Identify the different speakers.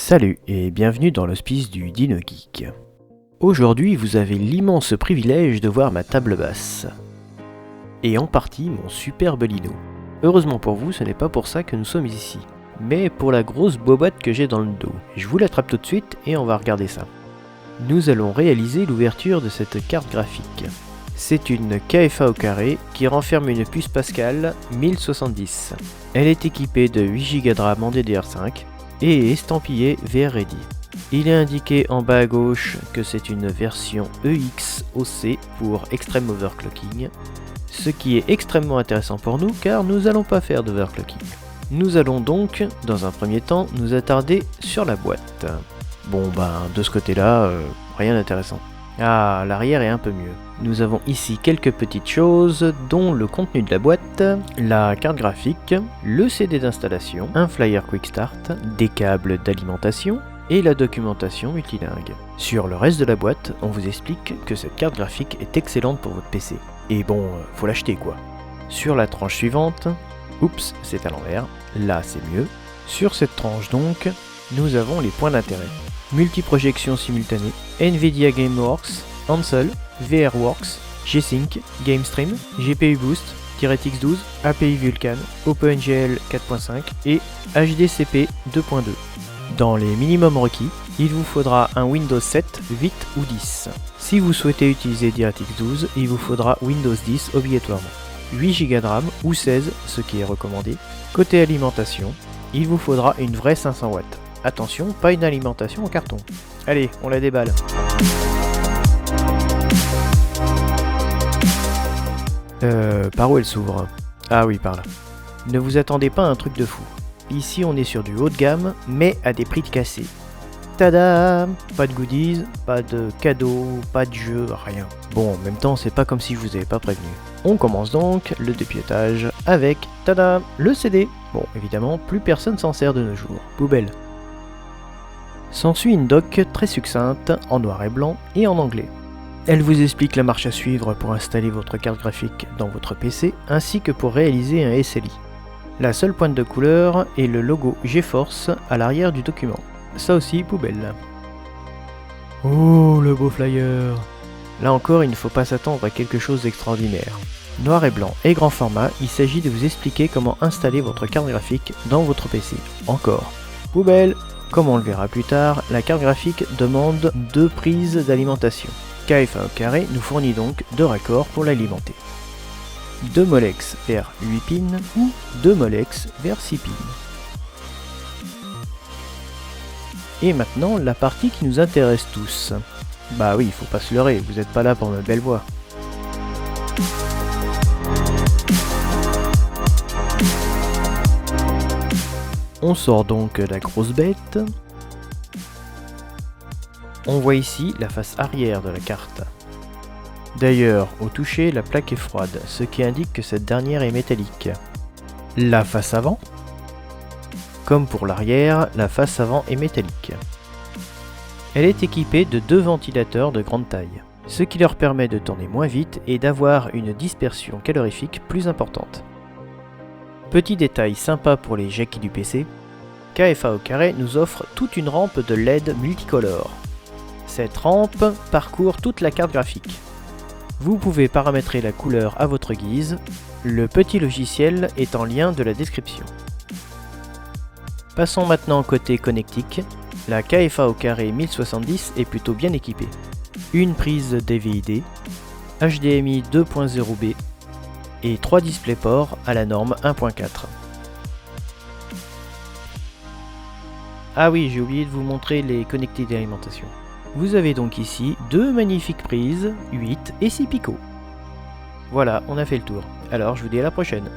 Speaker 1: Salut et bienvenue dans l'hospice du Dino Geek. Aujourd'hui, vous avez l'immense privilège de voir ma table basse. Et en partie mon superbe lino. Heureusement pour vous, ce n'est pas pour ça que nous sommes ici, mais pour la grosse bobotte que j'ai dans le dos. Je vous l'attrape tout de suite et on va regarder ça. Nous allons réaliser l'ouverture de cette carte graphique. C'est une KFA au carré qui renferme une puce Pascal 1070. Elle est équipée de 8 Go de RAM en DDR5 et est estampillée VRReady. Il est indiqué en bas à gauche que c'est une version EXOC pour Extreme Overclocking, ce qui est extrêmement intéressant pour nous car nous n'allons pas faire d'overclocking. Nous allons donc, dans un premier temps, nous attarder sur la boîte. Bon de ce côté-là, rien d'intéressant. Ah, l'arrière est un peu mieux. Nous avons ici quelques petites choses, dont le contenu de la boîte, la carte graphique, le CD d'installation, un flyer Quick Start, des câbles d'alimentation et la documentation multilingue. Sur le reste de la boîte, on vous explique que cette carte graphique est excellente pour votre PC. Et bon, faut l'acheter quoi. Sur la tranche suivante, oups, c'est à l'envers, là c'est mieux. Sur cette tranche donc, nous avons les points d'intérêt. Multiprojection simultanée, Nvidia GameWorks, Ansel, VRWorks, G-Sync, GameStream, GPU Boost, DirectX 12, API Vulkan, OpenGL 4.5 et HDCP 2.2. Dans les minimums requis, il vous faudra un Windows 7, 8 ou 10. Si vous souhaitez utiliser DirectX 12, il vous faudra Windows 10 obligatoirement. 8 Go de RAM ou 16, ce qui est recommandé. Côté alimentation, il vous faudra une vraie 500 watts. Attention, pas une alimentation en carton. Allez, on la déballe. Par où elle s'ouvre? Ah oui, par là. Ne vous attendez pas à un truc de fou. Ici, on est sur du haut de gamme, mais à des prix de cassé. Tada! Pas de goodies, pas de cadeaux, pas de jeux, rien. Bon, en même temps, c'est pas comme si je vous avais pas prévenu. On commence donc le dépiétage avec, tada, le CD. Bon, évidemment, plus personne s'en sert de nos jours. Poubelle. S'ensuit une doc très succincte, en noir et blanc et en anglais. Elle vous explique la marche à suivre pour installer votre carte graphique dans votre PC, ainsi que pour réaliser un SLI. La seule pointe de couleur est le logo GeForce à l'arrière du document. Ça aussi, poubelle. Oh, le beau flyer! Là encore, il ne faut pas s'attendre à quelque chose d'extraordinaire. Noir et blanc et grand format, il s'agit de vous expliquer comment installer votre carte graphique dans votre PC. Encore. Poubelle! Comme on le verra plus tard, la carte graphique demande 2 prises d'alimentation. KFA au carré nous fournit donc 2 raccords pour l'alimenter. 2 Molex vers 8 pins ou 2 Molex vers 6 pins. Et maintenant, la partie qui nous intéresse tous. Bah oui, faut pas se leurrer, vous êtes pas là pour ma belle voix. On sort donc la grosse bête. On voit ici la face arrière de la carte. D'ailleurs, au toucher, la plaque est froide, ce qui indique que cette dernière est métallique. La face avant. Comme pour l'arrière, la face avant est métallique. Elle est équipée de 2 ventilateurs de grande taille, ce qui leur permet de tourner moins vite et d'avoir une dispersion calorifique plus importante. Petit détail sympa pour les jackies du PC, KFA au carré nous offre toute une rampe de LED multicolore. Cette rampe parcourt toute la carte graphique. Vous pouvez paramétrer la couleur à votre guise, le petit logiciel est en lien de la description. Passons maintenant côté connectique, la KFA au carré 1070 est plutôt bien équipée. Une prise DVI-D, HDMI 2.0B et 3 DisplayPort à la norme 1.4. Ah oui, j'ai oublié de vous montrer les connectiques d'alimentation. Vous avez donc ici 2 magnifiques prises, 8 et 6 picots. Voilà, on a fait le tour. Alors je vous dis à la prochaine.